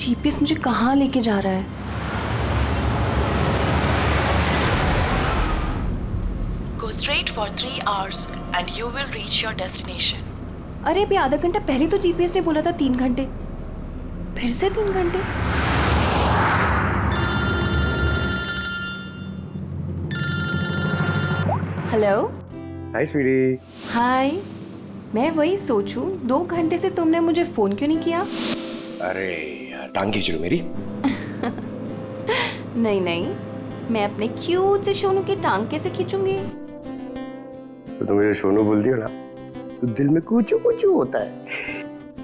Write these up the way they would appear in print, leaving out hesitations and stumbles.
GPS मुझे कहाँ लेके जा रहा है? Go straight for 3 hours and you will reach your destination. अरे अभी आधा घंटा पहले तो जीपीएस ने बोला था 3 घंटे, फिर से 3 घंटे। हेलो। हाय स्वीटी। हाय। मैं वही सोचूं 2 घंटे से तुमने मुझे फोन क्यों नहीं किया? अरे यार टांग खींच रही हो मेरी। नहीं नहीं, मैं अपने क्यूट से सोनू की टांग कैसे खींचूंगी? तो तुम मुझे सोनू बोल दियो ना तो दिल में कुचू कुचू होता है।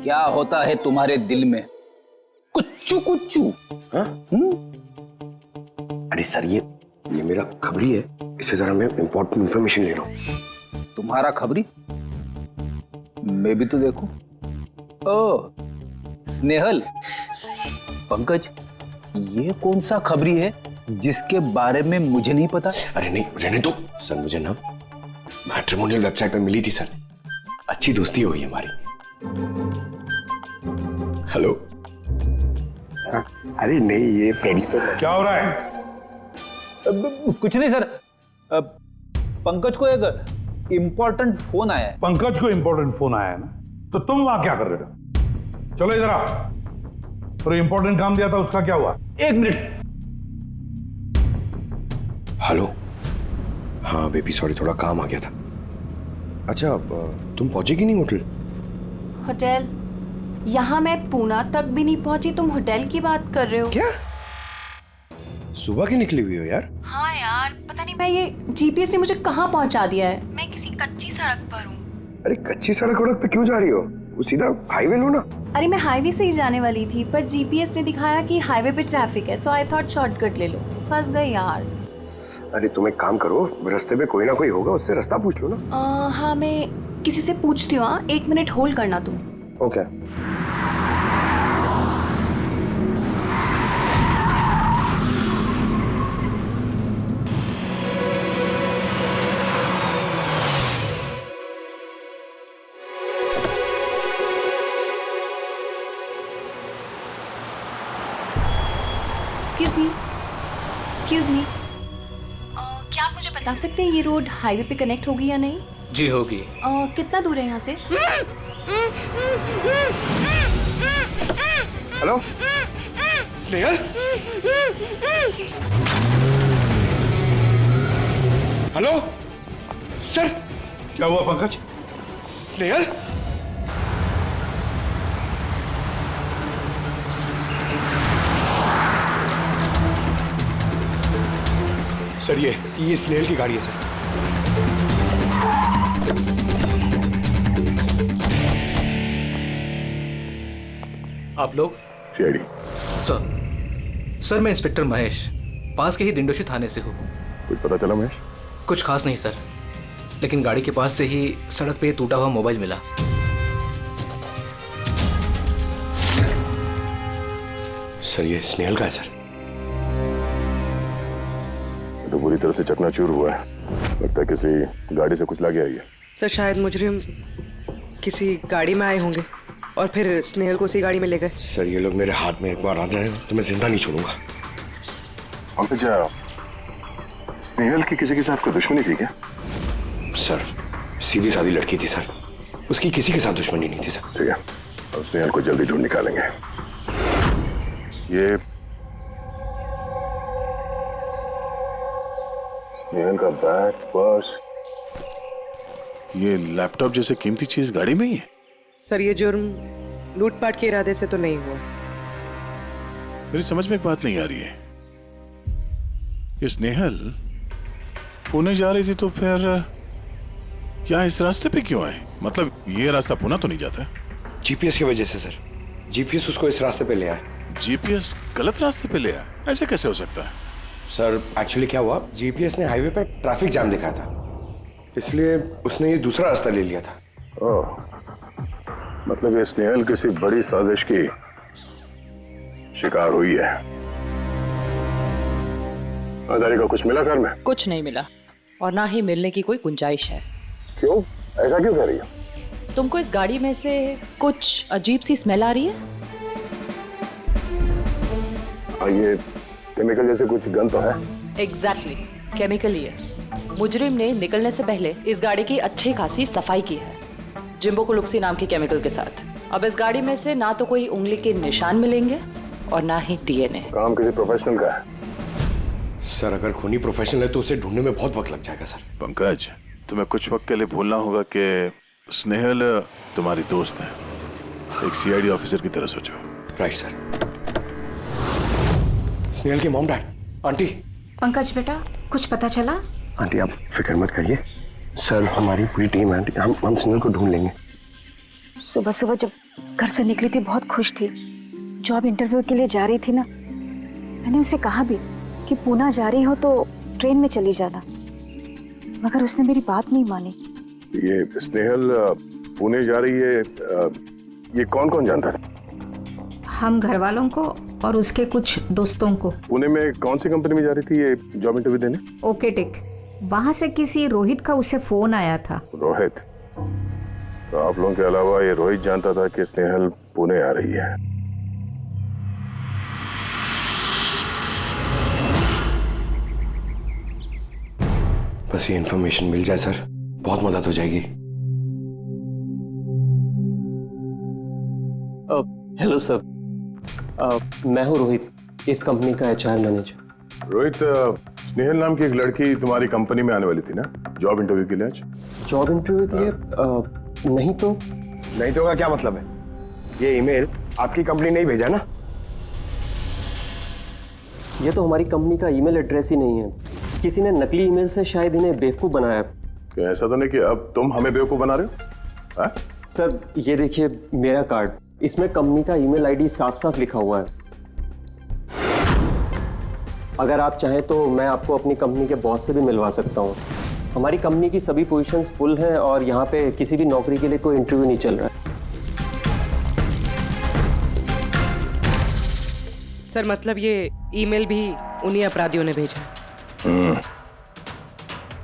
क्या होता है तुम्हारे दिल में? कुच्चू कुच्चू। हाँ? अरे सर ये मेरा खबरी है, इससे जरा मैं इंपॉर्टेंट इंफॉर्मेशन ले रहा हूँ। तुम्हारा खबरी? मैं भी तो देखूं। ओ स्नेहल, पंकज, ये कौन सा खबरी है जिसके बारे में मुझे नहीं पता? अरे नहीं रहने दो सर, मुझे ना मैट्रिमोनियल वेबसाइट पे मिली थी सर, अच्छी दोस्ती हो गई हमारी। हेलो। अरे नहीं ये फ्रेंड सर। क्या हो रहा है? कुछ नहीं सर, पंकज को एक इम्पोर्टेंट फोन आया है। पंकज को इंपॉर्टेंट फोन आया है ना, तो तुम वहां क्या कर रहे हो? चलो इधर आओ। और इंपॉर्टेंट काम दिया था उसका क्या हुआ? 1 मिनट। हेलो। हाँ बेबी सॉरी, थोड़ा काम आ गया था। अच्छा तुम पहुंचेगी नहीं होटल? होटल? यहाँ मैं पूना तक भी नहीं पहुंची, तुम होटल की बात कर रहे हो? क्या सुबह की निकली हुई हो यार? हाँ यार, पता नहीं मैं ये जीपीएस ने मुझे कहाँ पहुंचा दिया है। मैं किसी कच्ची सड़क पर हूँ। अरे कच्ची सड़क वड़क पे क्यों जा रही हो? वो सीधा हाईवे लो ना। अरे मैं हाईवे से ही जाने वाली थी, पर जीपीएस ने दिखाया कि हाईवे पे ट्रैफिक है, सो आई थॉट शॉर्टकट ले लो। फंस गई यार। अरे तुम एक काम करो, रास्ते में कोई ना कोई होगा, उससे रास्ता पूछ लो ना। हाँ मैं किसी से पूछती हूँ। 1 मिनट होल्ड करना तुम। ओके। एक्सक्यूज मी, क्या आप मुझे बता सकते हैं ये रोड हाईवे पे कनेक्ट होगी या नहीं? जी होगी। कितना दूर है यहाँ से? हेलो स्नेहल। Hello sir. क्या हुआ पंकज? स्नेहल। सर ये स्नेहल की गाड़ी है सर। आप लोग? सीआईडी। सर मैं इंस्पेक्टर महेश, पास के ही दिंडोशी थाने से हूँ। कुछ पता चला महेश? कुछ खास नहीं सर, लेकिन गाड़ी के पास से ही सड़क पे टूटा हुआ मोबाइल मिला। सर ये स्नेहल का है सर। तो पूरी तरह से चकनाचूर हुआ है, लगता है किसी गाड़ी से कुछ लग गया है। सर शायद मुजरिम किसी गाड़ी में आए होंगे और फिर स्नेहल को उसी गाड़ी में ले गए। सर ये लोग मेरे हाथ में एक बार आ जाए तो मैं जिंदा नहीं छोड़ूंगा। अच्छा, स्नेहल की किसी के साथ कोई दुश्मनी थी क्या? सर सीधी सादी लड़की थी सर, उसकी किसी के साथ दुश्मनी नहीं थी सर। ठीक है, अब स्नेहल को जल्दी ढूंढ निकालेंगे। ये स्नेहल का बैग, पर्स, ये लैपटॉप जैसे कीमती चीज गाड़ी में ही है। सर ये जुर्म लूटपाट के इरादे से तो नहीं हुआ। मेरी समझ में एक बात नहीं आ रही है, ये स्नेहल पुणे जा रही थी तो फिर यहाँ इस रास्ते पे क्यों आए? मतलब ये रास्ता पुणे तो नहीं जाता? जीपीएस की वजह से सर, जीपीएस उसको इस रास्ते पे ले आए। जीपीएस गलत रास्ते पे ले आया, ऐसे कैसे हो सकता है? सर एक्चुअली क्या हुआ, जीपीएस ने हाईवे पे ट्रैफिक जाम दिखाया था, इसलिए उसने ये दूसरा रास्ता ले लिया था। ओह, मतलब ये स्नेहल किसी बड़ी साजिश की शिकार हुई है। आधारी का कुछ मिला घर में? कुछ नहीं मिला और ना ही मिलने की कोई गुंजाइश है। क्यों, ऐसा क्यों कह रही हो? तुमको इस गाड़ी में से कुछ अजीब सी स्मेल आ रही है? ये केमिकल जैसे कुछ गन तो है? एग्जैक्टली केमिकल ही है। मुजरिम ने निकलने से पहले इस गाड़ी की अच्छी खासी सफाई की है जिम्बो कुलुक्सी नाम के केमिकल के साथ। अब इस गाड़ी में से ना तो कोई उंगली के निशान मिलेंगे और ना ही डीएनए। काम किसी प्रोफेशनल का है। सर अगर खूनी प्रोफेशनल है तो उसे ढूंढने में बहुत वक्त लग जाएगा सर। पंकज, तुम्हें कुछ वक्त के लिए भूलना होगा कि स्नेहल तुम्हारी दोस्त है। एक सीआईडी ऑफिसर की तरह सोचो। Right sir. स्नेहल के मॉम डैड, आंटी। पंकज बेटा, कुछ पता चला? आंटी आप फिक्र मत करिए, सर हमारी पूरी टीम है आंटी, हम स्नेहल को ढूंढ लेंगे। सुबह सुबह जब घर से निकली थी बहुत खुश थी। जॉब इंटरव्यू के लिए जा रही थी ना, मैंने उसे कहा भी कि पूना जा रही हो तो ट्रेन में चली जाना, मगर उसने मेरी बात नहीं मानी। ये स्नेहल पुणे जा रही है, ये कौन कौन जानता है? हम घर वालों को और उसके कुछ दोस्तों को। पुणे में कौन सी कंपनी में जा रही थी ये जॉब इंटरव्यू देने? Okay take. वहां से किसी रोहित का उसे फोन आया था। रोहित? तो आप लोगों के अलावा ये रोहित जानता था कि स्नेहल पुणे आ रही है। बस ये इन्फॉर्मेशन मिल जाए सर, बहुत मदद हो जाएगी। हेलो सर, मैं हूँ रोहित, इस कंपनी का एचआर मैनेजर। रोहित, स्नेहल नाम की एक लड़की तुम्हारी कंपनी में आने वाली थी ना जॉब इंटरव्यू के लिए आज? जॉब इंटरव्यू के लिए? नहीं तो। नहीं तो का क्या मतलब है? ये ईमेल आपकी कंपनी ने ही भेजा ना? ये तो हमारी कंपनी का ईमेल एड्रेस ही नहीं है, किसी ने नकली ईमेल से शायद इन्हें बेवकूफ़ बनाया। क्या ऐसा तो नहीं कि अब तुम हमें बेवकूफ़ बना रहे हो? हाँ? सर ये देखिए मेरा कार्ड, इसमें कंपनी का ईमेल आईडी साफ साफ लिखा हुआ है। अगर आप चाहें तो मैं आपको अपनी कंपनी के बॉस से भी मिलवा सकता हूँ। हमारी कंपनी की सभी पोजीशंस फुल हैं और यहाँ पे किसी भी नौकरी के लिए कोई इंटरव्यू नहीं चल रहा है। सर मतलब ये ईमेल भी उन्हीं अपराधियों ने भेजा।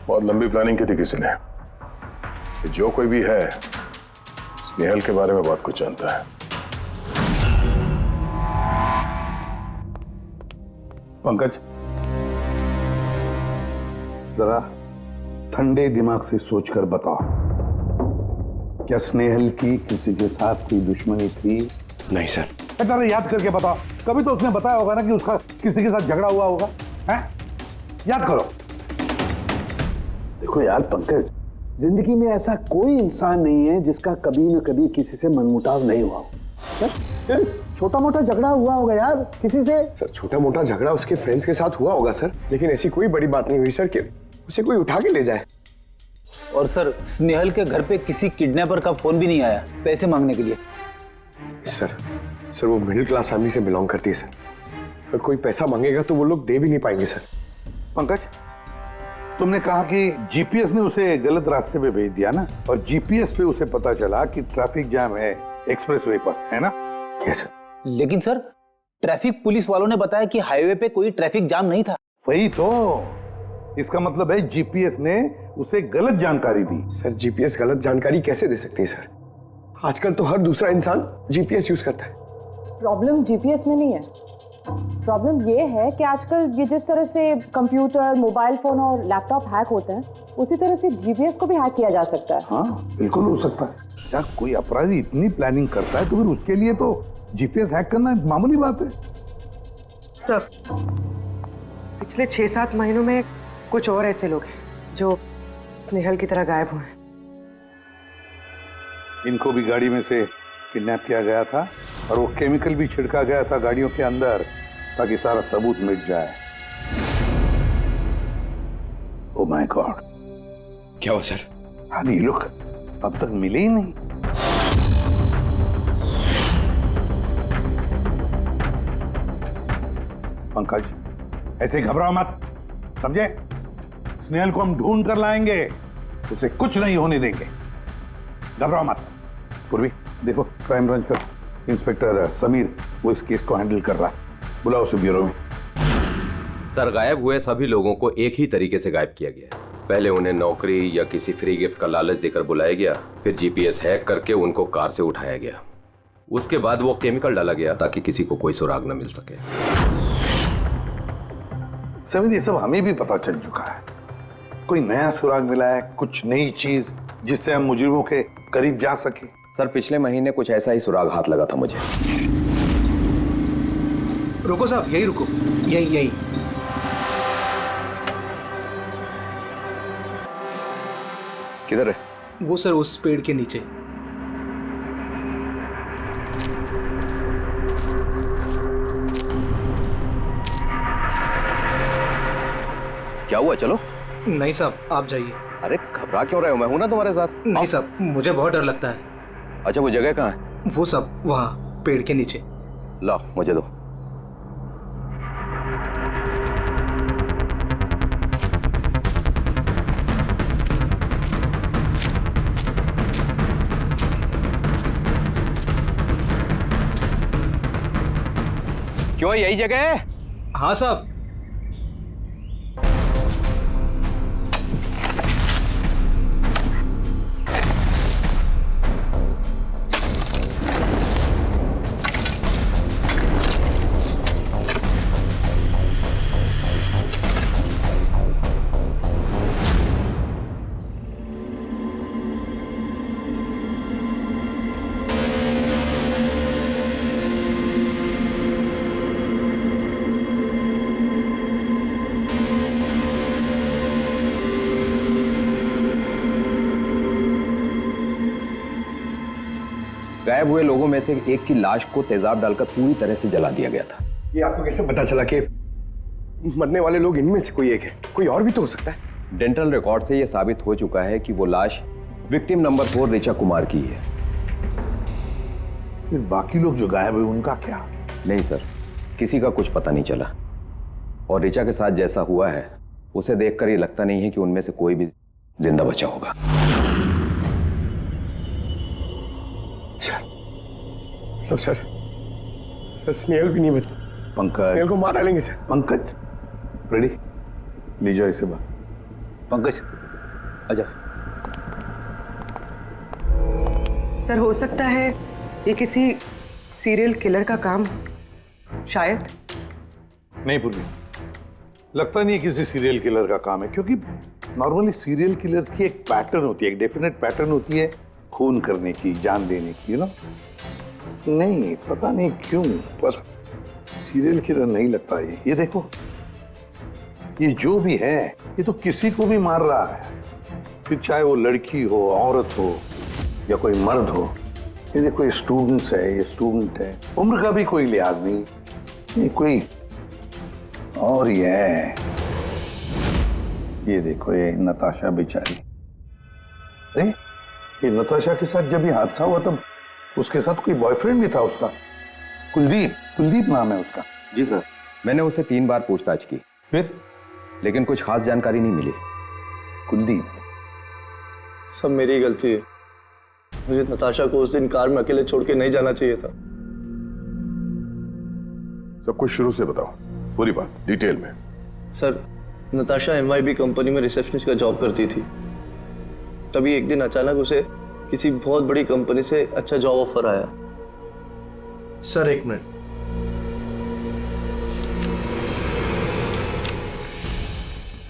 बहुत लंबी प्लानिंग की थी किसी ने। जो कोई भी है स्नेहल के बारे में बहुत कुछ जानता है। पंकज, जरा ठंडे दिमाग से सोचकर बताओ, क्या स्नेहल की किसी के साथ कोई दुश्मनी थी? नहीं सर। जरा याद करके बताओ, कभी तो उसने बताया होगा ना कि उसका किसी के साथ झगड़ा हुआ होगा, हैं? याद करो। देखो यार पंकज, जिंदगी में ऐसा कोई इंसान नहीं है जिसका कभी न कभी किसी से मनमुटाव नहीं हुआ हो। छोटा मोटा झगड़ा हुआ होगा यार किसी से। सर छोटा मोटा झगड़ा उसके फ्रेंड्स के साथ हुआ होगा सर, लेकिन ऐसी कोई बड़ी बात नहीं हुई सर कि उसे कोई उठा के ले जाए। और सर स्नेहल के घर पे किसी किडनैपर का फोन भी नहीं आया पैसे मांगने के लिए। सर वो मिडिल क्लास फैमिली से बिलोंग करती है सर, अगर कोई पैसा मांगेगा तो वो लोग दे भी नहीं पाएंगे सर। पंकज, तुमने कहा कि जीपीएस ने उसे गलत रास्ते पे भेज दिया ना, और जीपीएस पे उसे पता चला कि ट्रैफिक जाम है एक्सप्रेसवे पर, है ना? Yes sir. लेकिन सर ट्रैफिक पुलिस वालों ने बताया कि हाईवे पे कोई ट्रैफिक जाम नहीं था। वही तो, इसका मतलब है जीपीएस ने उसे गलत जानकारी दी। सर जीपीएस गलत जानकारी कैसे दे सकती है सर? आजकल तो हर दूसरा इंसान जीपीएस यूज करता है। प्रॉब्लम जीपीएस में नहीं है, प्रॉब्लम ये है कि आजकल ये जिस तरह से कंप्यूटर, मोबाइल फोन और लैपटॉप हैक होते हैं, उसी तरह से जीपीएस को भी हैक किया जा सकता है। हाँ बिल्कुल हो सकता है यार, कोई अपराधी इतनी प्लानिंग करता है तो फिर उसके लिए तो जीपीएस हैक करना मामूली बात है। सर पिछले 6-7 महीनों में कुछ और ऐसे लोग हैं जो स्नेहल की तरह गायब हुए हैं। इनको भी गाड़ी में से किडनैप किया गया था और वो केमिकल भी छिड़का गया था गाड़ियों के अंदर ताकि सारा सबूत मिट जाए। ओह माय गॉड, क्या हुआ सर? अरे ये लोग अब तक मिले ही नहीं। पंकज ऐसे घबराओ मत, समझे? स्नेहल को हम ढूंढ कर लाएंगे, उसे कुछ नहीं होने देंगे, घबराओ मत। पूर्वी देखो, क्राइम ब्रांच का इंस्पेक्टर समीर वो इस केस को हैंडल कर रहा है, बुलाओ उसे ब्यूरो में। सर गायब हुए सभी लोगों को एक ही तरीके से गायब किया गया। पहले उन्हें नौकरी या किसी फ्री गिफ्ट का लालच देकर बुलाया गया, फिर जीपीएस हैक करके उनको कार से उठाया गया, उसके बाद वो केमिकल डाला गया ताकि किसी को कोई सुराग न मिल सके। समीर ये सब हमें भी पता चल चुका है। कोई नया सुराग मिला है, कुछ नई चीज जिससे हम मुजरिमों के करीब जा सके? सर पिछले महीने कुछ ऐसा ही सुराग हाथ लगा था मुझे। रुको साहब, यही रुको, यही यही। किधर है? वो सर उस पेड़ के नीचे। क्या हुआ? चलो। नहीं साहब, आप जाइए। अरे घबरा क्यों रहे हो? मैं हूं ना तुम्हारे साथ। नहीं साहब, मुझे बहुत डर लगता है। अच्छा वो जगह कहाँ है? वो सब वहाँ पेड़ के नीचे। लाओ मुझे दो। क्यों यही जगह है? हाँ साहब। गायब हुए लोगों में से एक की लाश को तेजाब डालकर पूरी तरह से जला दिया गया था। ये आपको कैसे पता चला कि मरने वाले लोग इनमें से कोई एक है? कोई और भी तो हो सकता है। डेंटल रिकॉर्ड से यह साबित हो चुका है कि वो लाश विक्टिम नंबर 4 ऋचा कुमार की है। फिर बाकी लोग जो गायब हुए उनका क्या? नहीं सर, किसी का कुछ पता नहीं चला। और ऋचा के साथ जैसा हुआ है उसे देखकर ये लगता नहीं है कि उनमें से कोई भी जिंदा बचा होगा। सर स्नेहल भी नहीं बचा। पंकज, स्नेहल को मार डालेंगे सर। पंकज रेडी, ले जाओ इसे बाहर। पंकज आजा। सर हो सकता है ये किसी सीरियल किलर का काम, शायद। नहीं पूर्वी, लगता नहीं किसी सीरियल किलर का काम है, क्योंकि नॉर्मली सीरियल किलर्स की एक पैटर्न होती है, एक डेफिनेट पैटर्न होती है खून करने की, जान देने की, यू नो। नहीं पता नहीं क्यों, पर सीरियल किलर नहीं लगता ये देखो, ये जो भी है ये तो किसी को भी मार रहा है, फिर चाहे वो लड़की हो, औरत हो या कोई मर्द हो। ये देखो ये स्टूडेंट्स है, ये स्टूडेंट है, उम्र का भी कोई लिहाज नहीं, ये कोई और ये है। ये देखो ये नताशा बेचारी। अरे ये नताशा के साथ जब ये हादसा हुआ तब उसके साथ कोई बॉयफ्रेंड भी था उसका, कुलदीप नाम है उसका। जी सर, मैंने उससे 3 बार पूछताछ की, फिर लेकिन कुछ खास जानकारी नहीं मिली। कुलदीप? सब मेरी गलती है, मुझे नताशा को उस दिन कार में अकेले छोड़ के नहीं जाना चाहिए था। सब कुछ शुरू से बताओ, पूरी बात डिटेल में। सर नताशा MYB कंपनी में रिसेप्शनिस्ट का जॉब करती थी, तभी एक दिन अचानक उसे किसी बहुत बड़ी कंपनी से अच्छा जॉब ऑफर आया। सर एक मिनट।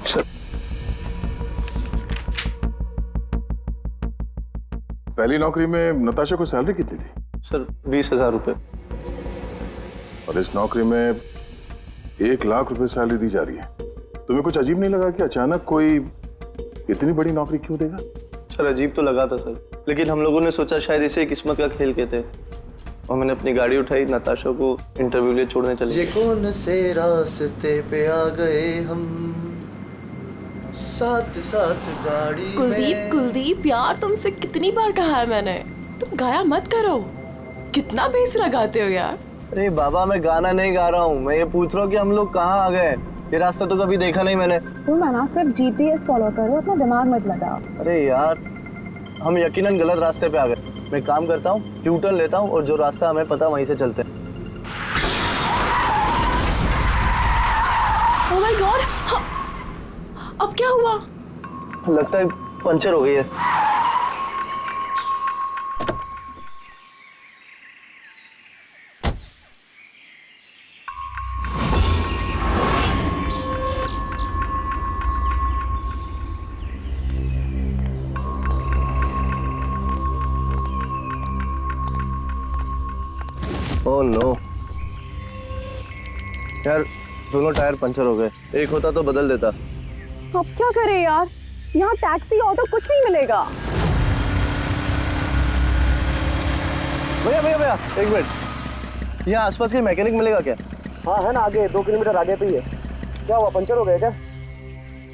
सर पहली नौकरी में नताशा को सैलरी कितनी थी? सर 20,000 रुपए। और इस नौकरी में 1 लाख रुपए सैलरी दी जा रही है। तुम्हें कुछ अजीब नहीं लगा कि अचानक कोई इतनी बड़ी नौकरी क्यों देगा? सर अजीब तो लगा था सर, लेकिन हम लोगों ने सोचा शायद इसे किस्मत का खेल कहते हैं, और मैंने अपनी गाड़ी उठाई, नताशा को इंटरव्यू लिए छोड़ने चले। ये कौन से रास्ते पे आ गए हम, साथ साथ गाड़ी में। कुलदीप यार, तुमसे कितनी बार कहा है मैंने, तुम गाया मत करो, कितना बेसुरा गाते हो यार। अरे बाबा मैं गाना नहीं गा रहा हूँ, मैं ये पूछ रहा हूँ कि हम लोग कहाँ आ गए, ये रास्ता तो कभी देखा नहीं मैंने। तुम ना सिर्फ GPS फॉलो करो, अपना दिमाग मत लगाओ। अरे यार हम यकीनन गलत रास्ते पे आ गए, मैं काम करता हूँ, ट्यूटर्न लेता हूँ और जो रास्ता हमें पता वहीं से चलते हैं। ओह माय गॉड, अब क्या हुआ? लगता है पंचर हो गई है। ओह नो यार, दोनों टायर पंचर हो गए। एक होता तो बदल देता। अब क्या करें यार, यहाँ टैक्सी ऑटो कुछ नहीं मिलेगा। भैया भैया भैया, एक मिनट, यहाँ आसपास कोई मैकेनिक मिलेगा क्या? हाँ है ना, आगे 2 किलोमीटर आगे पे ही है। क्या हुआ, पंचर हो गया क्या?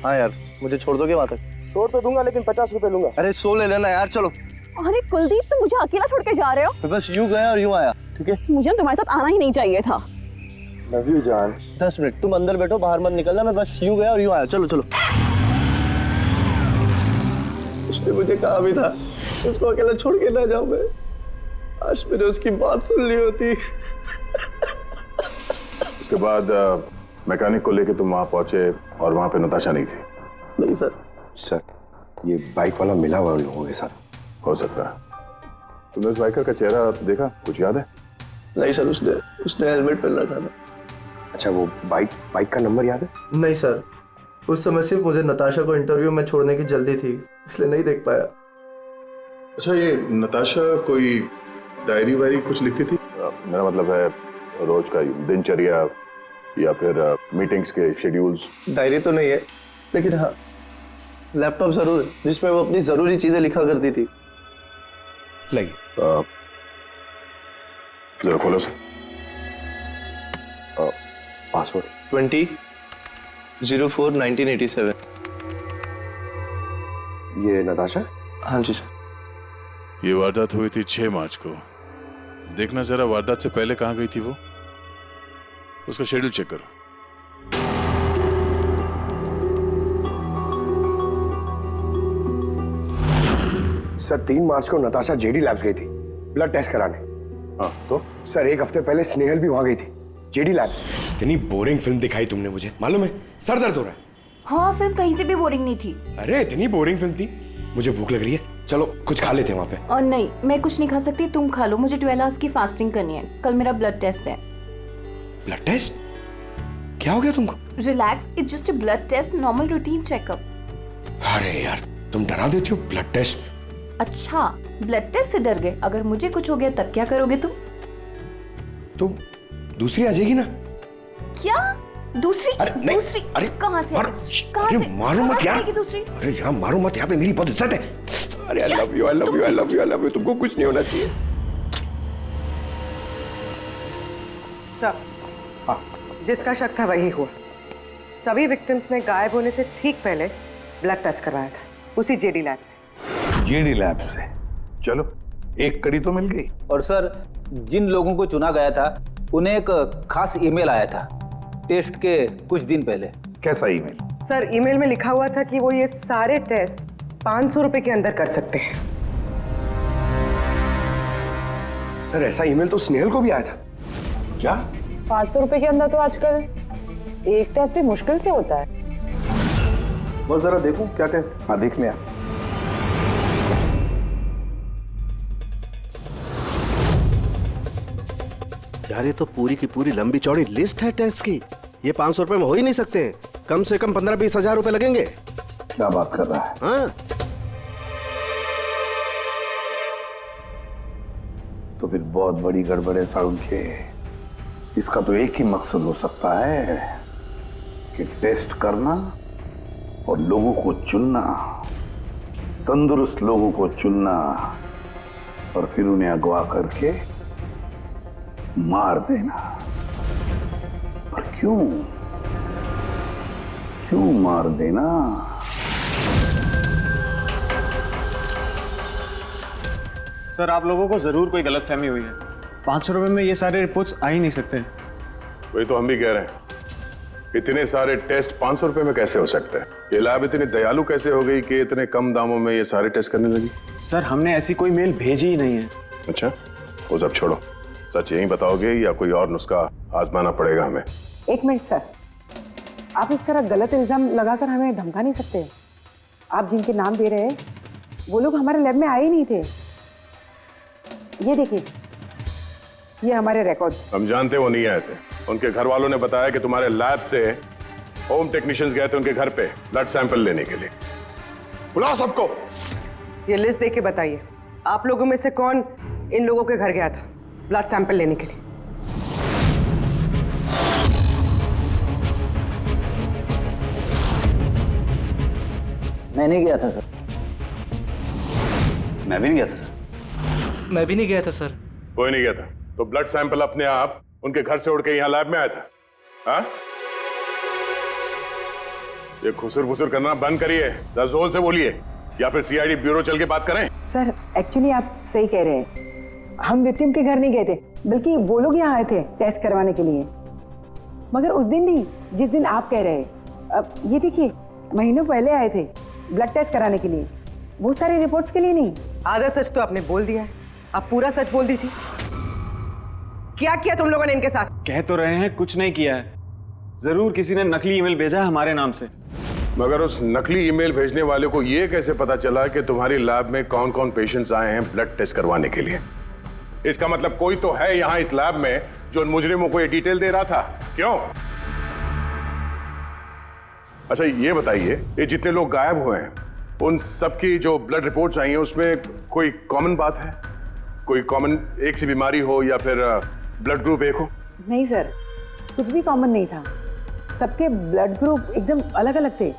हाँ यार, मुझे छोड़ दोगे वहाँ तक? छोड़ तो दूंगा, लेकिन 50 रुपए लूंगा। अरे 100 ले लेना यार, चलो। अरे कुलदीप, तुम मुझे अकेला छोड़ के जा रहे हो? मैं बस यूं गया और यूं आया, ठीक है? मुझे तुम्हारे साथ आना ही नहीं चाहिए था। लव यू जान। 10 मिनट तुम अंदर बैठो, बाहर मत निकलना। मैं बस यूं गया और यूं आया। चलो चलो। उसने मुझे कहा भी था उसको अकेला छोड़ के ना जाऊं मैं। आज मैंने उसकी बात सुन ली होती। उसके बाद मैकेनिक को लेके तुम वहां पहुंचे और वहां पे नताशा नहीं थी? नहीं सर। सर, ये बाइक वाला मिला हुआ उन लोगों के साथ। हो सकता है। तुमने उस बाइकर का चेहरा देखा, कुछ याद है? नहीं सर, उसने हेलमेट पहन रखा था। अच्छा, वो बाइक का नंबर याद है? नहीं सर, उस समय सिर्फ मुझे नताशा को इंटरव्यू में छोड़ने की जल्दी थी, इसलिए नहीं देख पाया। अच्छा, ये नताशा कोई डायरी वायरी कुछ लिखती थी? मेरा मतलब है रोज का दिनचर्या या फिर मीटिंग्स के शेड्यूल्स। डायरी तो नहीं है, लेकिन हाँ लैपटॉप जरूर है, जिसमें वो अपनी जरूरी चीजें लिखा करती थी। लाइए जरा खोलो सर। पासवर्ड 20/04/1987। ये नताशा? हाँ जी सर। ये वारदात हुई थी 6 मार्च को। देखना जरा वारदात से पहले कहाँ गई थी वो, उसका शेड्यूल चेक करो। सर, 3 मार्च को नताशा जेडी लैब्स गई थी ब्लड टेस्ट कराने। हाँ तो? सर, 1 हफ्ते पहले स्नेहल भी वहां गई थी जेडी लैब्स। इतनी बोरिंग फिल्म दिखाई तुमने मुझे, मालूम है? सर दर्द हो रहा है। हाँ, फिल्म कहीं से भी बोरिंग नहीं थी। अरे इतनी बोरिंग फिल्म थी। मुझे भूख लग रही है, चलो कुछ खा लेते हैं वहाँ पे। और नहीं, मैं कुछ नहीं खा सकती, तुम खा लो। मुझे 12 आवर्स की फास्टिंग करनी है, कल मेरा ब्लड टेस्ट है। Blood test? क्या हो गया तुमको? Relax, it's just a blood test, normal routine checkup. अरे यार, तुम डरा देती हो। Blood test? अच्छा, ब्लड टेस्ट से डर गए? अगर मुझे कुछ हो गया तब क्या करोगे तुम? तो दूसरी आ जाएगी ना? क्या दूसरी? अरे नहीं, दूसरी? अरे कहाँ से? कहाँ अरे से? मारो मत यार। दूसरी? अरे यहाँ मारो मत, यहाँ पे मेरी बहुत इज्जत है। अरे I love you, I love you, I love you, I love you. तुमको कुछ नहीं होना चाहिए। हाँ, जिसका शक था वही हुआ। सभी विक्टिम्स ने गायब होने से ठीक पहले ब्लड टेस्ट करवाया था, उसी जेडी लैब से। जेडी लैब से? चलो, एक कड़ी तो मिल गई। और सर, जिन लोगों को चुना गया था उन्हें एक खास ईमेल आया था टेस्ट के कुछ दिन पहले। कैसा ईमेल? सर, ईमेल में लिखा हुआ था कि वो ये सारे टेस्ट 500 रुपए के अंदर कर सकते हैं। सर, ऐसा ईमेल तो स्नेहल को भी आया था। क्या? 500 रुपए के अंदर तो आजकल एक टेस्ट भी मुश्किल से होता है। बस जरा देखो क्या टेस्ट। हाँ, देख लिया। यार, ये तो पूरी की पूरी लंबी चौड़ी लिस्ट है टेस्ट की। ये 500 रुपए में हो ही नहीं सकते हैं। कम से कम 15-20 हजार रुपए लगेंगे। क्या बात कर रहा है? हाँ, तो फिर बहुत बड़ी गड़बड़ है सारुण के। इसका तो एक ही मकसद हो सकता है कि टेस्ट करना और लोगों को चुनना, तंदुरुस्त लोगों को चुनना और फिर उन्हें अगवा करके मार देना। पर क्यों मार देना? सर, आप लोगों को जरूर कोई गलतफहमी हुई है। 500 रुपए में ये सारे रिपोर्ट्स आ ही नहीं सकते। वही तो हम भी कह रहे हैं, इतने सारे टेस्ट 500 रुपए में कैसे हो सकते हैं? ये लैब इतनी दयालु कैसे हो गई कि इतने कम दामों में ये सारे टेस्ट करने लगी? सर, हमने ऐसी कोई मेल भेजी ही नहीं है। अच्छा, वो सब छोड़ो, सच यही बताओगे या कोई और नुस्खा आजमाना पड़ेगा हमें? एक मिनट सर, आप इस तरह गलत इल्जाम लगाकर हमें धमका नहीं सकते। आप जिनके नाम दे रहे हैं वो लोग हमारे लैब में आए ही नहीं थे। ये देखिए, ये हमारे रिकॉर्ड। हम जानते वो नहीं आए थे। उनके घर वालों ने बताया कि तुम्हारे लैब से होम टेक्नीशियंस गए थे उनके घर पे ब्लड सैंपल लेने के लिए। बुलाओ सबको। ये लिस्ट देख के बताइए, आप लोगों में से कौन इन लोगों के घर गया था ब्लड सैंपल लेने के लिए? मैं नहीं गया था सर। मैं भी नहीं गया था सर। मैं भी नहीं गया था सर। कोई नहीं गया था तो ब्लड सैंपल अपने आप उनके घर से उड़ के यहाँ लैब में आया था? हाँ? ये खुसुर फुसुर करना बंद करिए, जरा जोर से बोलिए, या फिर सीआईडी ब्यूरो चल के बात करें। सर एक्चुअली आप सही कह रहे हैं, हम विक्टिम के घर नहीं गए थे, बल्कि वो लोग यहाँ आए थे टेस्ट करवाने के लिए। मगर उस दिन नहीं जिस दिन आप कह रहे हैं। अब ये देखिए, महीनों पहले आए थे ब्लड टेस्ट कराने के लिए, वो सारी रिपोर्ट्स के लिए नहीं। आधा सच तो आपने बोल दिया है, आप पूरा सच बोल दीजिए। क्या किया तुम लोगों ने इनके साथ? कह तो रहे हैं कुछ नहीं किया है, जरूर किसी ने नकली ईमेल भेजा है हमारे नाम से। मगर उस नकली ईमेल भेजने वाले को ये कैसे पता चला कि तुम्हारी लैब में कौन कौन पेशेंट्स आए हैं ब्लड टेस्ट करवाने के लिए? इसका मतलब कोई तो है यहाँ इस लैब में जो उन मुजरिमों को ये डिटेल दे रहा था, क्यों? अच्छा ये बताइए, ये जितने लोग गायब हुए हैं उन सबकी जो ब्लड रिपोर्ट्स आई हैं उसमें कोई कॉमन बात है? कोई कॉमन एक सी बीमारी हो या फिर ब्लड ग्रुप एक हो? नहीं सर, कुछ भी कॉमन नहीं था, सबके ब्लड ग्रुप एकदम अलग अलग थे।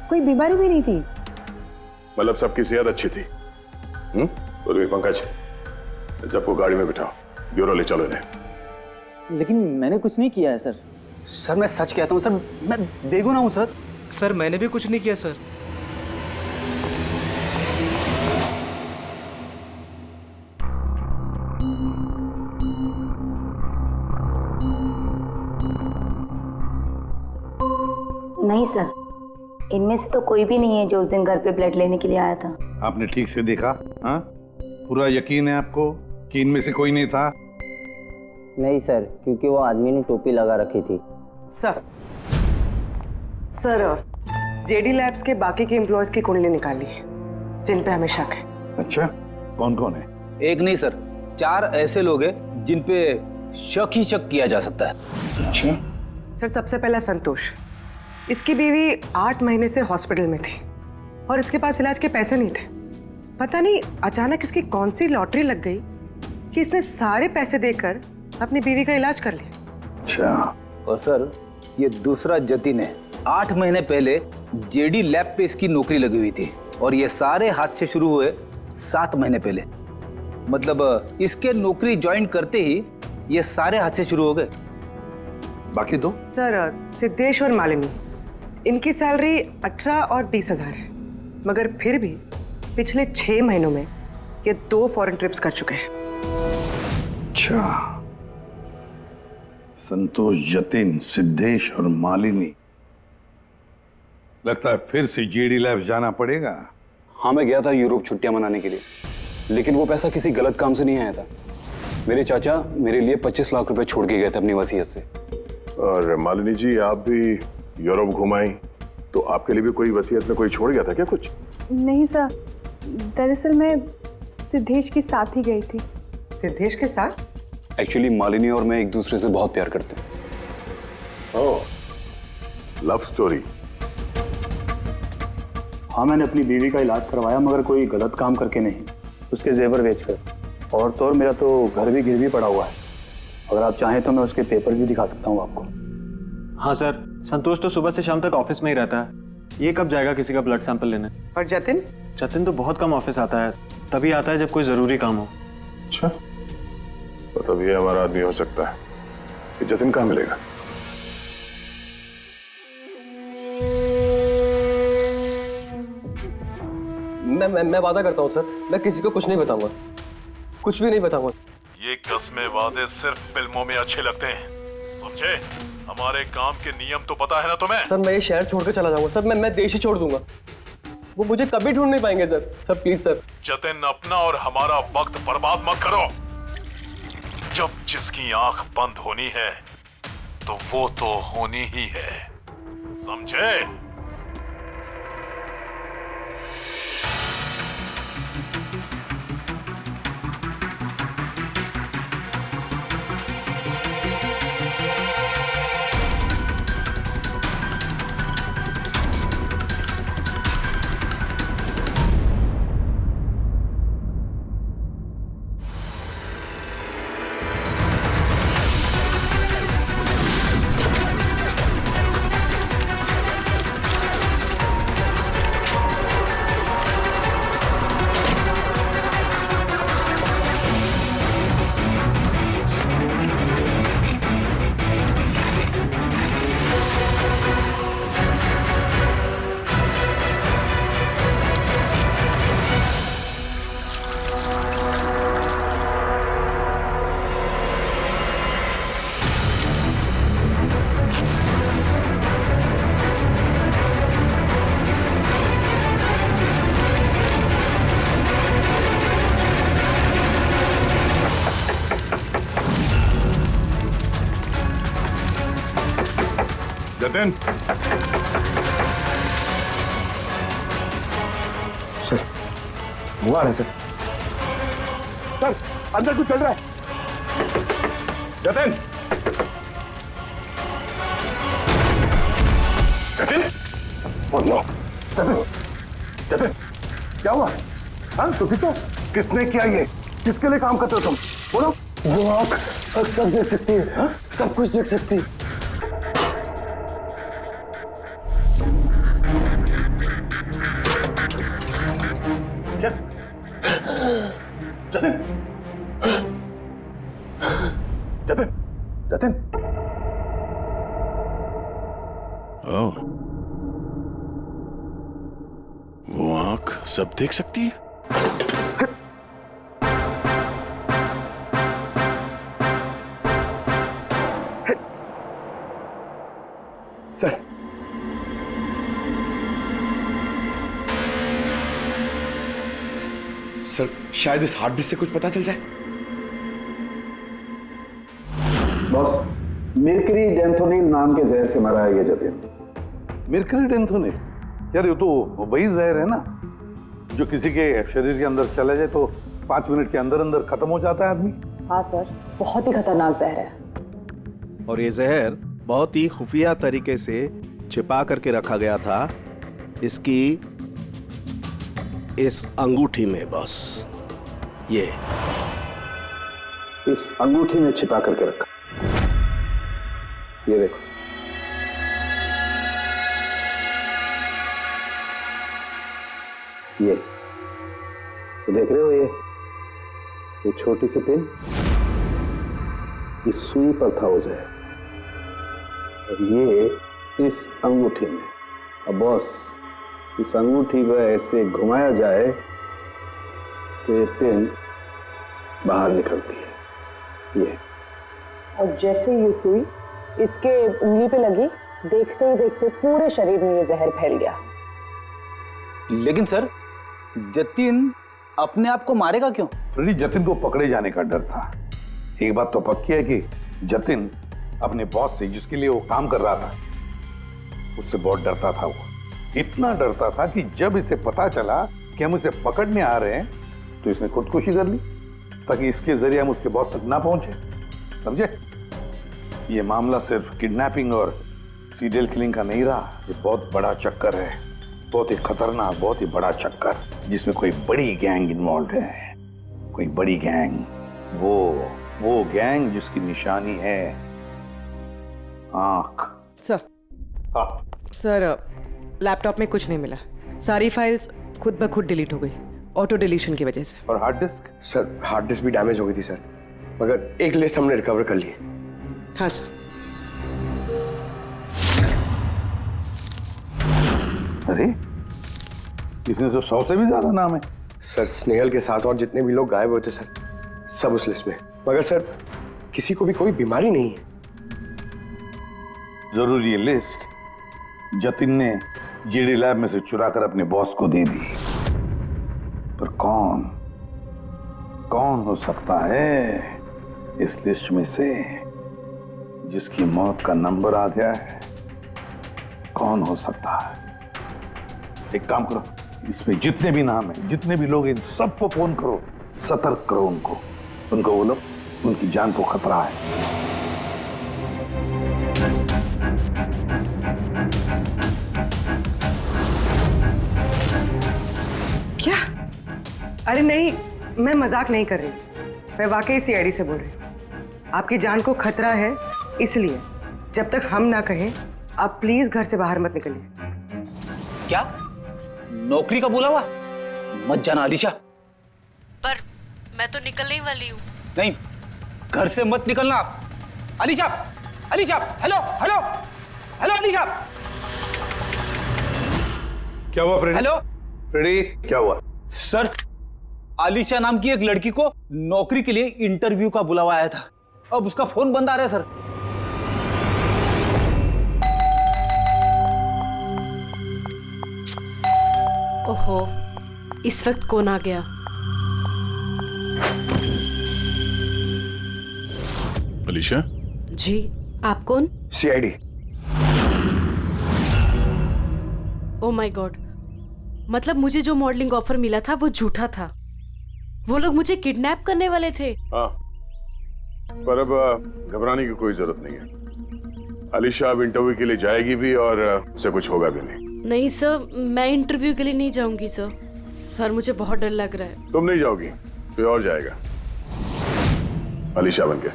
कोई बीमारी भी नहीं थी। मतलब सबकी सेहत अच्छी थी? बोलिए पंकज, सबको गाड़ी में बिठाओ, ब्यूरो ले चलो इन्हें। लेकिन मैंने कुछ नहीं किया है सर। सर मैं सच कहता हूँ सर, मैं बेगुनाह हूँ सर। सर मैंने भी कुछ नहीं किया सर। नहीं सर, इनमें से तो कोई भी नहीं है जो उस दिन घर पे ब्लड लेने के लिए आया था। आपने ठीक से देखा? हाँ, पूरा यकीन है आपको कि इनमें से कोई नहीं था? नहीं सर, क्योंकि वो आदमी ने टोपी लगा रखी थी। सर जेडी लैब्स के बाकी के एम्प्लॉयज की कुंडली निकाली है जिन पे हमें शक है। अच्छा, कौन कौन है? एक नहीं सर, 4 ऐसे लोग हैं जिन पे शक ही शक किया जा सकता है। अच्छा सर, सबसे पहला संतोष, इसकी बीवी 8 महीने से हॉस्पिटल में थी और इसके पास इलाज के पैसे नहीं थे। पता नहीं अचानक इसकी कौन सी लॉटरी लग गई कि इसने सारे पैसे देकर अपनी बीवी का इलाज कर लिया। अच्छा, और सर ये दूसरा जतिन है, 8 महीने पहले जेडी लैब पे इसकी नौकरी लगी हुई थी और ये सारे हादसे शुरू हुए 7 महीने पहले। मतलब इसके नौकरी ज्वाइन करते ही ये सारे हादसे शुरू हो गए। बाकी दो? सर सिद्धेश और मालिनी, इनकी सैलरी 18 और 20,000 है, मगर फिर भी पिछले 6 महीनों में ये 2 फॉरेन ट्रिप्स कर चुके हैं। अच्छा, संतोष, जतिन, सिद्धेश और मालिनी, लगता है फिर से जेडी लैब्स जाना पड़ेगा। हाँ, मैं गया था यूरोप छुट्टियां मनाने के लिए, लेकिन वो पैसा किसी गलत काम से नहीं आया था। मेरे चाचा मेरे लिए 25 लाख रुपए छोड़ के गए थे अपनी वसीयत से। और मालिनी जी, आप भी यूरोप घुमाई तो आपके लिए भी कोई वसीयत में कोई छोड़ गया था क्या कुछ? नहीं सर, दरअसल मैं सिद्धेश के साथ ही गई थी। सिद्धेश के साथ? एक्चुअली मालिनी और मैं एक दूसरे से बहुत प्यार करते हैं। ओह, लव स्टोरी। हाँ, मैंने अपनी बीवी का इलाज करवाया, मगर कोई गलत काम करके नहीं, उसके जेवर बेचकर। और तो और मेरा तो घर भी गिरवी पड़ा हुआ है, अगर आप चाहें तो मैं उसके पेपर भी दिखा सकता हूँ आपको। हाँ सर, संतोष तो सुबह से शाम तक ऑफिस में ही रहता है, ये कब जाएगा किसी का ब्लड सैंपल लेने? और जतिन? जतिन तो बहुत कम ऑफिस आता है, तभी आता है जब कोई जरूरी काम हो। अच्छा, तो तब ये हमारा आदमी हो सकता है। कि जतिन कहाँ मिलेगा? मैं वादा करता हूँ सर, मैं किसी को कुछ नहीं बताऊंगा, कुछ भी नहीं बताऊंगा। ये कस्में वादे सिर्फ फिल्मों में अच्छे लगते हैं, समझे? हमारे काम के नियम तो पता है ना तुम्हें? सर मैं ये शहर छोड़ कर चला जाऊंगा सर, मैं देश ही छोड़ दूंगा, वो मुझे कभी ढूंढ नहीं पाएंगे सर प्लीज सर। जतिन, अपना और हमारा वक्त बर्बाद मत करो। जब जिसकी आंख बंद होनी है तो वो तो होनी ही है, समझे? जतिन, सर वो आ रहा है सर। सर अंदर कुछ चल रहा है। जतिन, जतिन, बोलो। जतिन, जतिन, क्या हुआ? हाँ तो ठीक हो? किसने किया ये? किसके लिए काम करते हो तुम? बोलो। वो आँख सब देख सकती है। हाँ? सब कुछ देख सकती है। जतिन, जतिन, जतिन, ओह, वो आंख सब देख सकती है। सर सर शायद इस हार्ड डिस्क से कुछ पता चल जाए। बॉस, मिर्करी डेंथोनिल नाम के जहर से मरा है ये जतिन। मिर्करी डेंथोनिल? यार ये तो वही जहर है ना जो किसी के शरीर के अंदर चला जाए तो 5 मिनट के अंदर अंदर खत्म हो जाता है आदमी। हाँ सर, बहुत ही खतरनाक जहर है। और ये जहर बहुत ही खुफिया तरीके से छिपा करके रखा गया था इसकी इस अंगूठी में बॉस। ये इस अंगूठी में छिपा करके रखा। ये देखो, ये तो देख रहे हो, ये छोटी सी पिन इस सुई पर था वो जहर, और ये इस अंगूठी में। अब बॉस, इस अंगूठी को ऐसे घुमाया जाए तो ये पिन बाहर निकलती है। ये और जैसे ये सुई इसके उंगली पे लगी, देखते ही देखते पूरे शरीर में ये जहर फैल गया। लेकिन सर, जतिन अपने आप को मारेगा क्यों? फ्रेडी, जतिन को पकड़े जाने का डर था। एक बात तो पक्की है कि जतिन अपने बॉस से, जिसके लिए वो काम कर रहा था, उससे बहुत डरता था। वो इतना डरता था कि जब इसे पता चला कि हम इसे पकड़ने आ रहे हैं तो इसने खुदकुशी कर ली ताकि इसके जरिए हम उसके बॉस तक ना पहुंचे। समझे? ये मामला सिर्फ किडनैपिंग और सीरियल किलिंग का नहीं रहा, ये बहुत बड़ा चक्कर है, बहुत ही खतरनाक, बहुत ही बड़ा चक्कर, जिसमें कोई बड़ी गैंग इन्वॉल्व है। कोई बड़ी गैंग, वो गैंग जिसकी निशानी है आंख। सर, हाँ सर, लैपटॉप में कुछ नहीं मिला। सारी फाइल्स खुद ब खुद डिलीट हो गई, ऑटो डिलीशन की वजह से। और hard disk? Sir hard disk भी डैमेज हो गई थी सर, मगर एक लिस्ट हमने रिकवर कर ली है। हाँ सर। अरे इसमें तो 100 से भी ज्यादा नाम है। सर स्नेहल के साथ और जितने भी लोग गायब हुए थे सर, सब उस लिस्ट में। मगर सर किसी को भी कोई बीमारी नहीं है। जरूर ये लिस्ट जतिन ने जेडी लैब में से चुरा कर अपने बॉस को दे दी, पर कौन हो सकता है इस लिस्ट में से जिसकी मौत का नंबर आ गया है? कौन हो सकता है? एक काम करो, इसमें जितने भी नाम हैं, जितने भी लोग, इन सबको फोन करो, सतर्क करो उनको बोलो उनकी जान को खतरा है। क्या? अरे नहीं, मैं मजाक नहीं कर रही, मैं वाकई सीआईडी से बोल रही हूँ। आपकी जान को खतरा है, इसलिए जब तक हम ना कहें आप प्लीज घर से बाहर मत निकलिए। क्या नौकरी का बुलावा? मत जाना अलीशा। पर मैं तो निकलने ही वाली हूँ। नहीं, घर से मत निकलना। Alisha, Alisha, hello hello hello Alisha. क्या हुआ फ्रेडी? हेलो फ्रेडी, क्या हुआ? सर, आलिशा नाम की एक लड़की को नौकरी के लिए इंटरव्यू का बुलावा आया था, अब उसका फोन बंद आ रहा है सर। ओहो, इस वक्त कौन आ गया? अलीशा? जी, आप कौन? सीआईडी। ओ माय गॉड, मतलब मुझे जो मॉडलिंग ऑफर मिला था वो झूठा था। वो लोग मुझे किडनैप करने वाले थे। हाँ, पर अब घबराने की कोई जरूरत नहीं है। अलीशा अब इंटरव्यू के लिए जाएगी भी और उसे कुछ होगा भी नहीं। नहीं सर, मैं इंटरव्यू के लिए नहीं जाऊंगी सर। सर मुझे बहुत डर लग रहा है। तुम नहीं जाओगी, कोई और जाएगा, अलीशा बनके।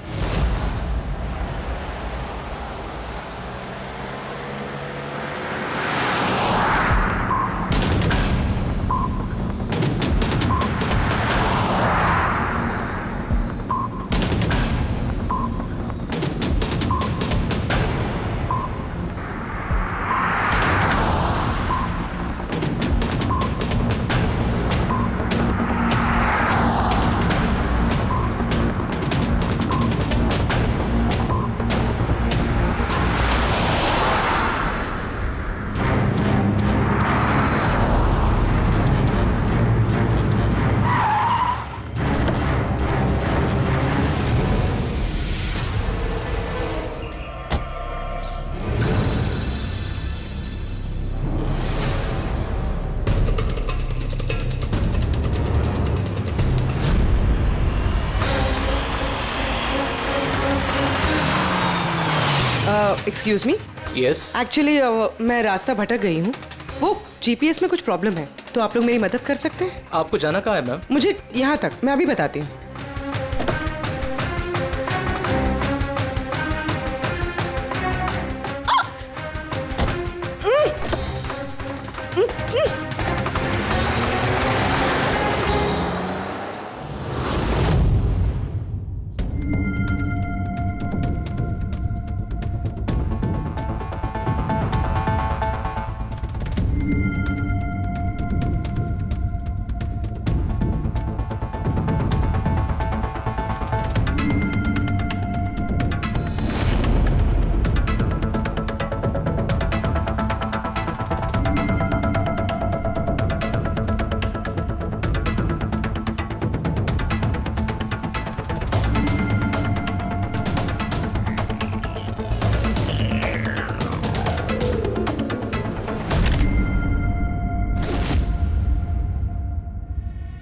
Excuse me. यस। एक्चुअली मैं रास्ता भटक गई हूँ। वो जीपीएस में कुछ प्रॉब्लम है, तो आप लोग मेरी मदद कर सकते हैं? आपको जाना कहाँ है मैम? मुझे यहाँ तक, मैं अभी बताती हूँ।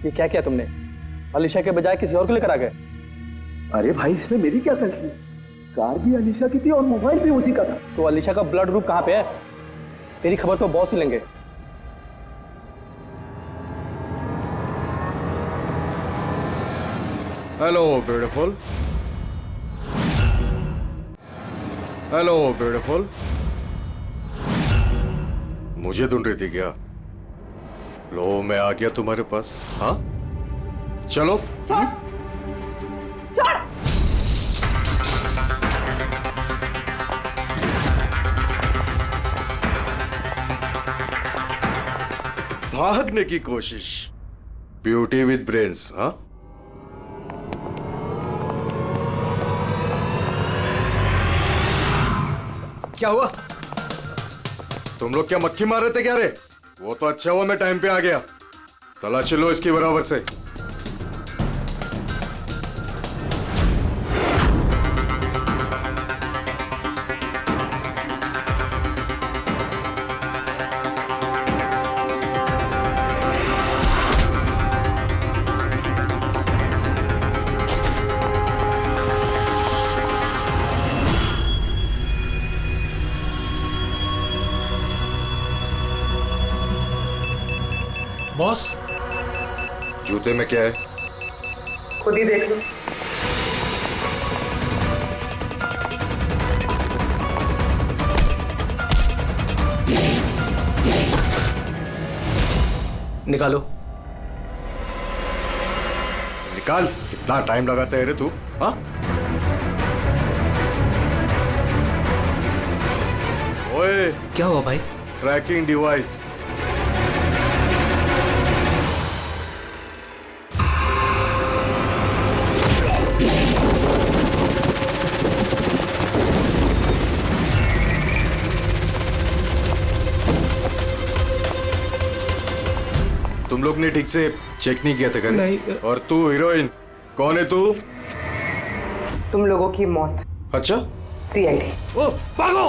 ये क्या किया तुमने? अलीशा के बजाय किसी और को लेकर आ गए? अरे भाई, इसमें मेरी क्या गलती? कार भी अलीशा की थी और मोबाइल भी उसी का था। तो अलीशा का ब्लड ग्रुप कहाँ पे है? तेरी खबर तो बॉस ही लेंगे। Hello beautiful. Hello beautiful. मुझे ढूंढ रही थी क्या? लो, मैं आ गया तुम्हारे पास। हाँ, चलो। भागने की कोशिश। Beauty with brains. हाँ, क्या हुआ? तुम लोग क्या मक्खी मार रहे थे क्या रे? वो तो अच्छा हुआ मैं टाइम पे आ गया। तलाशी लो इसकी बराबर से। बॉस, जूते में क्या है? खुद ही देख लो। निकालो। निकाल। कितना टाइम लगाता है रे तू? हाँ, ओए, क्या हुआ भाई? Tracking device. तुम लोग ने ठीक से चेक नहीं किया था क्या? नहीं। और तू हीरोइन, कौन है तू? तुम लोगों की मौत। अच्छा, सीआईडी। ओ भागो!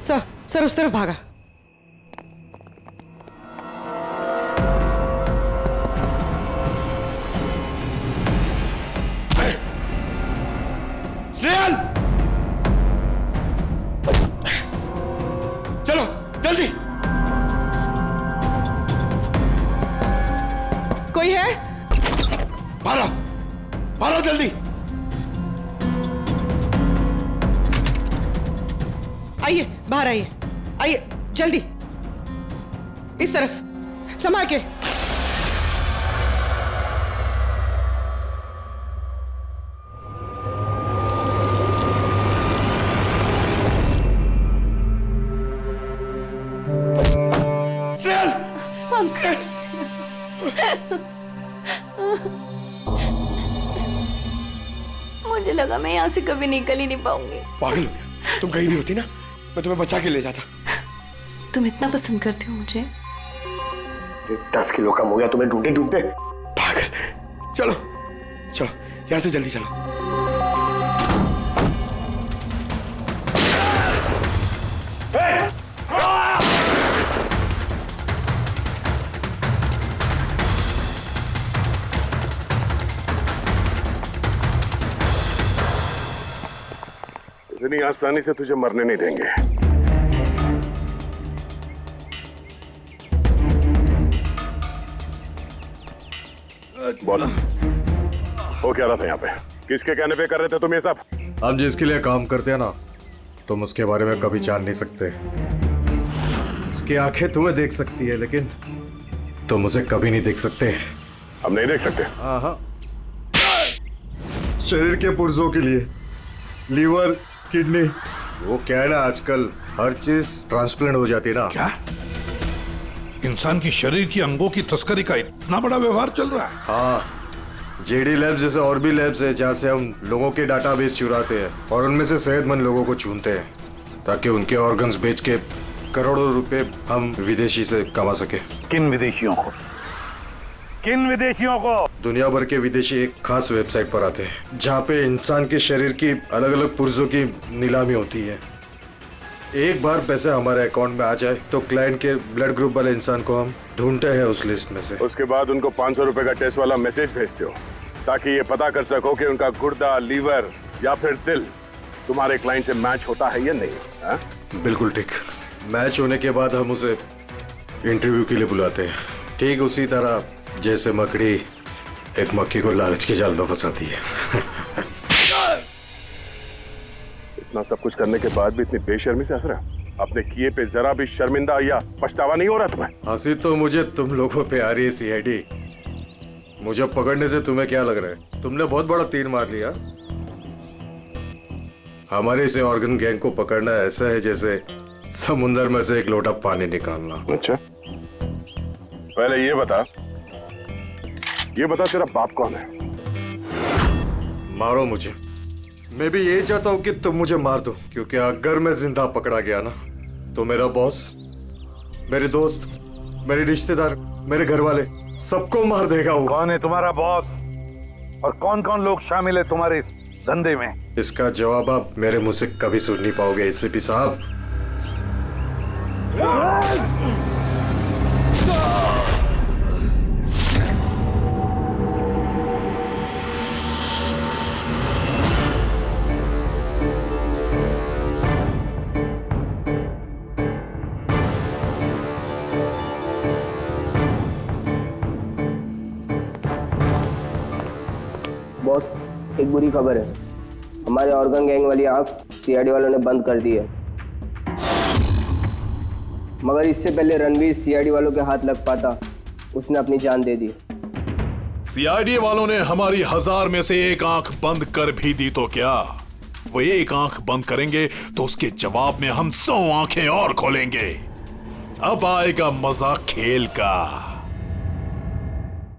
सर उस तरफ भागा। स्नेहल, चलो जल्दी। कोई है? भारो जल्दी। आइए बाहर आइए, आइए जल्दी, इस तरफ, संभाल के। मुझे लगा मैं यहाँ से कभी निकल ही नहीं पाऊंगी। पागल हो गया, तुम कहीं भी होती ना मैं तुम्हें बचा के ले जाता। तुम इतना पसंद करते हो मुझे? 10 किलो कम हो गया तुम्हें ढूंढते ढूंढते। पागल, चलो चलो यहाँ से जल्दी चलो। इतनी आसानी से तुझे मरने नहीं देंगे। बोलो, हो क्या रहा था यहाँ पे? किसके कहने पे कर रहे थे तुम ये सब? हम जिसके लिए काम करते हैं ना, तुम उसके बारे में कभी जान नहीं सकते। उसकी आंखें तुम्हें देख सकती है लेकिन तुम उसे कभी नहीं देख सकते। हम नहीं देख सकते? हाँ, शरीर के पुर्जों के लिए लीवर, किडनी, वो क्या है ना, आजकल हर चीज ट्रांसप्लांट हो जाती है ना। क्या इंसान की शरीर की अंगों की तस्करी का इतना बड़ा व्यवहार चल रहा है? हाँ, जेडी लैब्स जैसे और भी लैब्स है जहाँ से हम लोगों के डाटाबेस चुराते हैं और उनमें से सेहतमंद लोगों को चुनते हैं ताकि उनके ऑर्गन्स बेच के करोड़ों रुपए हम विदेशी से कमा सके। किन विदेशियों को? किन विदेशियों को? दुनिया भर के विदेशी एक खास वेबसाइट पर आते हैं जहाँ पे इंसान के शरीर की अलग अलग पुर्जों की नीलामी होती है। एक बार पैसे हमारे अकाउंट में आ जाए तो क्लाइंट के ब्लड ग्रुप वाले इंसान को हम ढूंढते हैं उस लिस्ट में से। उसके बाद उनको 500 रुपए का टेस्ट वाला मैसेज भेजते हो ताकि ये पता कर सको कि उनका गुर्दा, लीवर या फिर दिल तुम्हारे क्लाइंट से मैच होता है या नहीं। हा? बिल्कुल ठीक। मैच होने के बाद हम उसे इंटरव्यू के लिए बुलाते हैं, ठीक उसी तरह जैसे मकड़ी एक मक्खी को लालच के जाल में फंसाती है। इतना सब कुछ करने के बाद भी इतनी बेशर्मी से हंस रहा है? अपने किए पे जरा भी शर्मिंदा या पछतावा नहीं हो रहा तुम्हें? हंसी तो मुझे तुम लोगों पे आ रही है सीआईडी। मुझे पकड़ने से तुम्हें क्या लग रहा है? तुमने बहुत बड़ा तीर मार लिया। हमारे से ऑर्गन गैंग को पकड़ना ऐसा है जैसे समुंदर में से एक लोटा पानी निकालना। अच्छा, पहले ये बता तेरा बाप कौन है? मारो मुझे। मैं भी ये चाहता हूँ कि तुम मुझे मार दो, क्योंकि अगर मैं जिंदा पकड़ा गया ना तो मेरा बॉस, मेरे दोस्त, मेरे रिश्तेदार, मेरे घर वाले सबको मार देगा वो। कौन है तुम्हारा बॉस और कौन कौन लोग शामिल है तुम्हारे इस धंधे में? इसका जवाब आप मेरे मुंह से कभी सुन नहीं पाओगे एसीपी साहब। बॉस, एक बुरी खबर है। हमारे ऑर्गन गैंग वाली आंख सीआईडी वालों ने बंद कर दी है, मगर इससे पहले रणवीर सीआईडी वालों के हाथ लग पाता, उसने अपनी जान दे दी। सीआईडी वालों ने हमारी 1000 में से एक आंख बंद कर भी दी तो क्या, वो एक आंख बंद करेंगे तो उसके जवाब में हम 100 आंखें और खोलेंगे। अब आएगा मजा खेल का।